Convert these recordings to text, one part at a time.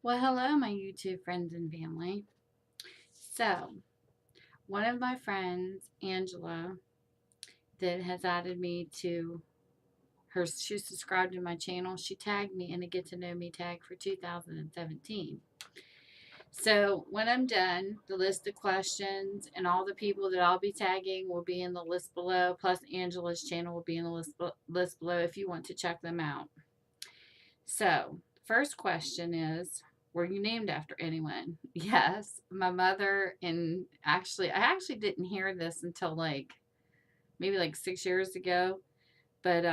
Well, hello, my YouTube friends and family. So, one of my friends, Angela, that has added me to she's subscribed to my channel. She tagged me in a get to know me tag for 2017. So, when I'm done, the list of questions and all the people that I'll be tagging will be in the list below, plus Angela's channel will be in the list below if you want to check them out. So, first question is, were you named after anyone? Yes, my mother, and I actually didn't hear this until maybe like 6 years ago. But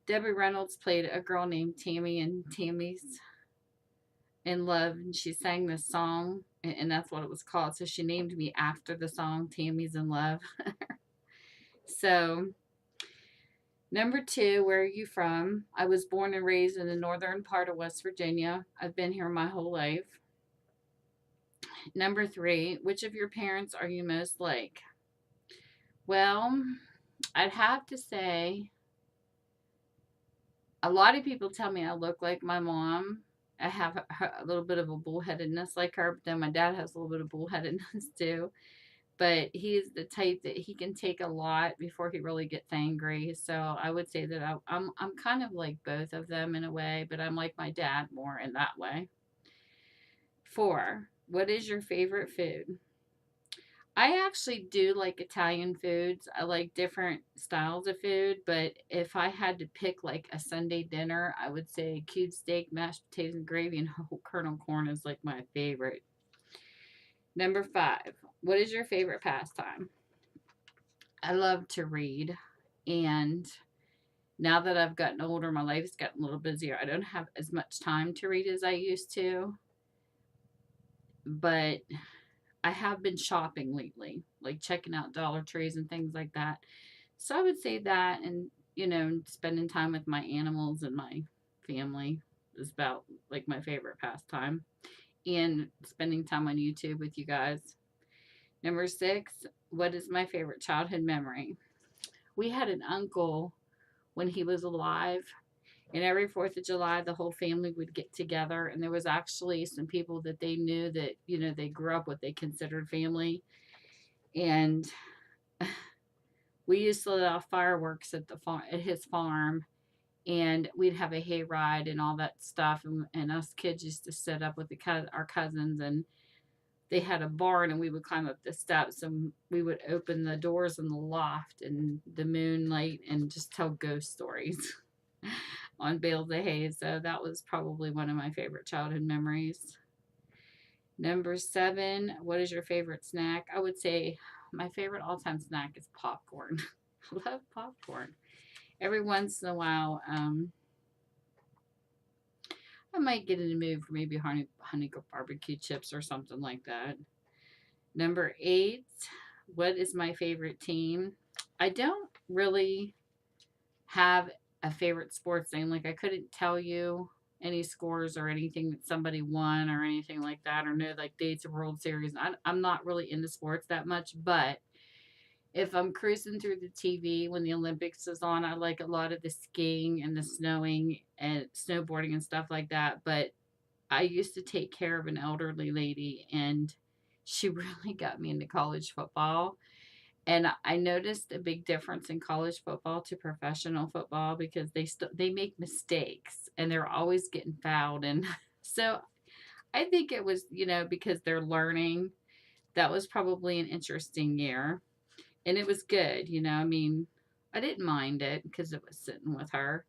Debbie Reynolds played a girl named Tammy, and Tammy's in Love, and she sang this song, and that's what it was called. So she named me after the song Tammy's in Love. So, number two, where are you from? I was born and raised in the northern part of West Virginia. I've been here my whole life. Number three, which of your parents are you most like? Well, I'd have to say a lot of people tell me I look like my mom. I have a little bit of a bullheadedness like her, but then my dad has a little bit of bullheadedness too. But he's the type that he can take a lot before he really gets angry. So I would say that I'm kind of like both of them in a way, but I'm like my dad more in that way. Four, what is your favorite food? I actually do like Italian foods. I like different styles of food, but if I had to pick like a Sunday dinner, I would say cube steak, mashed potatoes, and gravy, and whole kernel corn is like my favorite. Number five, what is your favorite pastime? I love to read, and now that I've gotten older, my life has gotten a little busier. I don't have as much time to read as I used to, but I have been shopping lately, like checking out Dollar Trees and things like that. So I would say that, and spending time with my animals and my family is about like my favorite pastime, and spending time on YouTube with you guys. Number six, what is my favorite childhood memory? We had an uncle when he was alive, and every 4th of July, the whole family would get together, and there was actually some people that they knew that they grew up with, they considered family, and we used to let off fireworks at at his farm, and we'd have a hayride and all that stuff, and us kids used to sit up with our cousins, and they had a barn, and we would climb up the steps, and we would open the doors in the loft in the moonlight and just tell ghost stories on bales of hay. So that was probably one of my favorite childhood memories. Number seven, what is your favorite snack? I would say my favorite all-time snack is popcorn. I love popcorn. Every once in a while, I might get in the mood for maybe honey barbecue chips or something like that. Number eight, what is my favorite team? I don't really have a favorite sports thing. Like I couldn't tell you any scores or anything that somebody won or anything like that, or know like dates of World Series. I'm not really into sports that much, but if I'm cruising through the TV when the Olympics is on, I like a lot of the skiing and the snowing and snowboarding and stuff like that. But I used to take care of an elderly lady, and she really got me into college football. And I noticed a big difference in college football to professional football because they make mistakes and they're always getting fouled. And so I think it was, because they're learning. That was probably an interesting year. And it was good, I mean, I didn't mind it because it was sitting with her.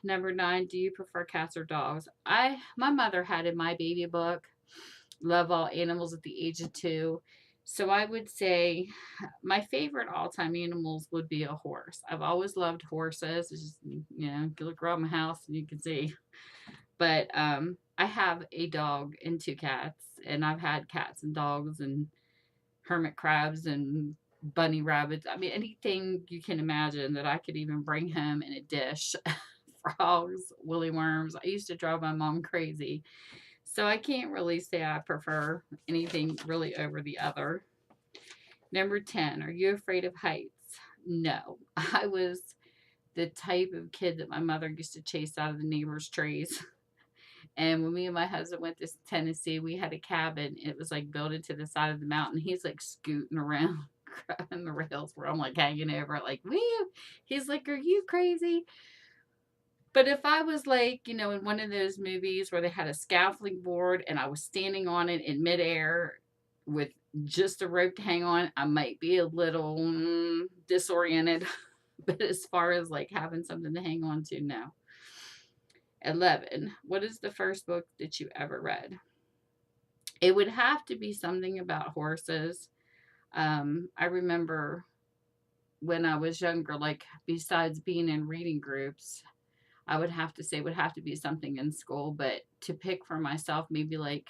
Number nine, do you prefer cats or dogs? My mother had in my baby book, love all animals at the age of 2. So I would say my favorite all-time animals would be a horse. I've always loved horses. It's just, you look around my house and you can see. But I have a dog and 2 cats, and I've had cats and dogs and hermit crabs and bunny rabbits. I mean, anything you can imagine that I could even bring home in a dish. Frogs, woolly worms. I used to drive my mom crazy. So I can't really say I prefer anything really over the other. Number 10, are you afraid of heights? No. I was the type of kid that my mother used to chase out of the neighbor's trees. And when me and my husband went to Tennessee, we had a cabin. It was like built into the side of the mountain. He's like scooting around, grabbing the rails where I'm like hanging over it, like, woo. He's like, are you crazy? But if I was like, in one of those movies where they had a scaffolding board and I was standing on it in midair with just a rope to hang on, I might be a little disoriented. But as far as like having something to hang on to, no. 11. What is the first book that you ever read? It would have to be something about horses. I remember when I was younger, like besides being in reading groups, I would have to say it would have to be something in school, but to pick for myself, maybe like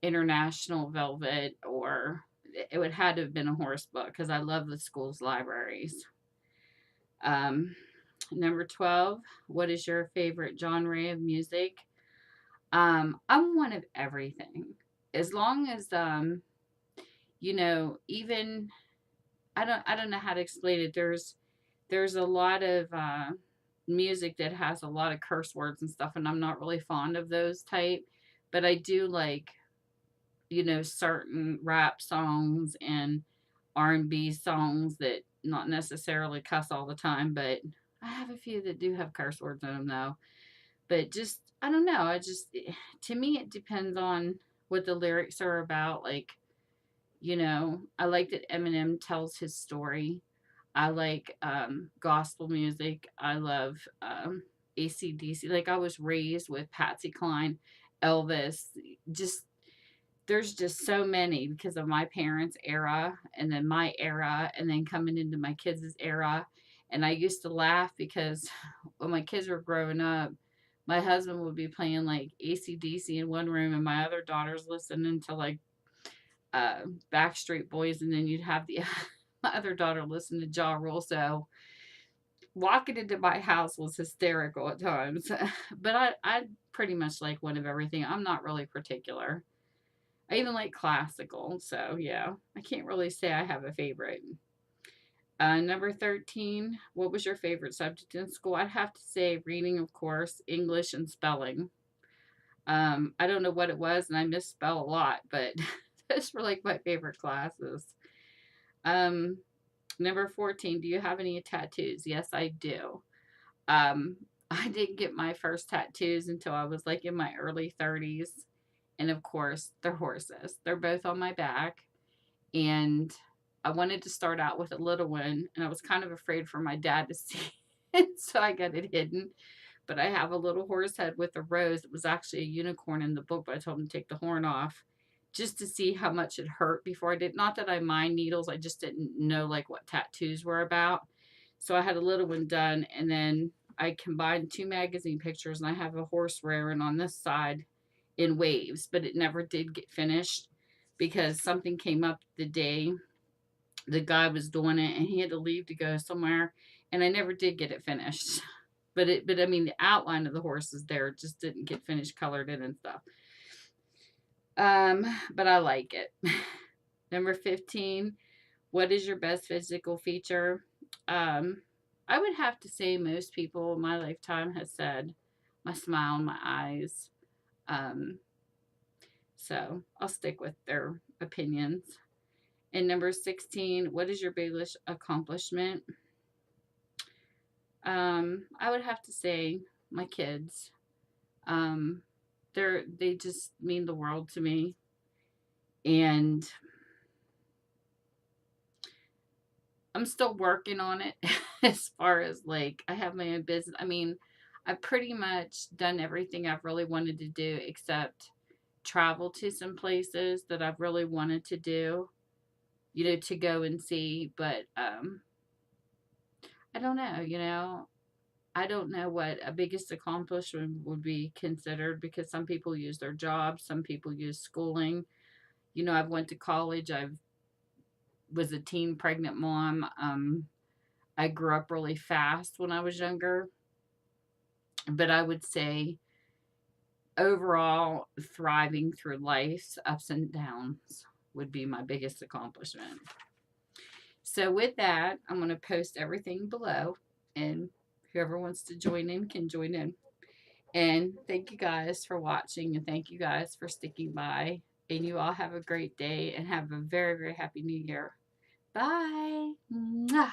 International Velvet, or it would have to have been a horse book because I love the school's libraries. Um, Number 12, what is your favorite genre of music? I'm one of everything. As long as even I don't know how to explain it. There's a lot of music that has a lot of curse words and stuff, and I'm not really fond of those type. But I do like, certain rap songs and R&B songs that not necessarily cuss all the time, but I have a few that do have curse words in them though. But just I don't know. To me it depends on what the lyrics are about. Like, I like that Eminem tells his story. I like gospel music. I love AC/DC. Like I was raised with Patsy Cline, Elvis. Just there's just so many because of my parents' era and then my era and then coming into my kids' era. And I used to laugh because when my kids were growing up, my husband would be playing like AC/DC in one room and my other daughter's listening to like uh, Backstreet Boys, and then you'd have the my other daughter listen to Ja Rule. So walking into my house was hysterical at times. But I pretty much like one of everything. I'm not really particular. I even like classical. So yeah, I can't really say I have a favorite. Number 13, what was your favorite subject in school? I'd have to say reading, of course, English and spelling. I don't know what it was, and I misspell a lot, but those were like my favorite classes. Um, Number 14, do you have any tattoos? Yes, I do. Um, I didn't get my first tattoos until I was like in my early 30s. And of course, they're horses. They're both on my back. And I wanted to start out with a little one, and I was kind of afraid for my dad to see it, so I got it hidden. But I have a little horse head with a rose. It was actually a unicorn in the book, but I told him to take the horn off just to see how much it hurt before I did. Not that I mind needles, I just didn't know like what tattoos were about. So I had a little one done, and then I combined two magazine pictures, and I have a horse rearing on this side in waves, but it never did get finished because something came up the day the guy was doing it and he had to leave to go somewhere, and I never did get it finished. But I mean the outline of the horse is there, it just didn't get finished colored in and stuff. But I like it. Number 15, what is your best physical feature? Um, I would have to say most people in my lifetime has said my smile and my eyes. Um, so I'll stick with their opinions. And number 16, what is your biggest accomplishment? I would have to say my kids. Um, they just mean the world to me. And I'm still working on it as far as like I have my own business. I mean, I've pretty much done everything I've really wanted to do except travel to some places that I've really wanted to do, to go and see. But I don't know, I don't know what a biggest accomplishment would be considered because some people use their jobs, some people use schooling. I've went to college. I've was a teen pregnant mom. I grew up really fast when I was younger, but I would say overall thriving through life's ups and downs would be my biggest accomplishment. So with that, I'm going to post everything below, and whoever wants to join in can join in. And thank you guys for watching, and thank you guys for sticking by. And you all have a great day and have a very, very happy new year. Bye. Mwah.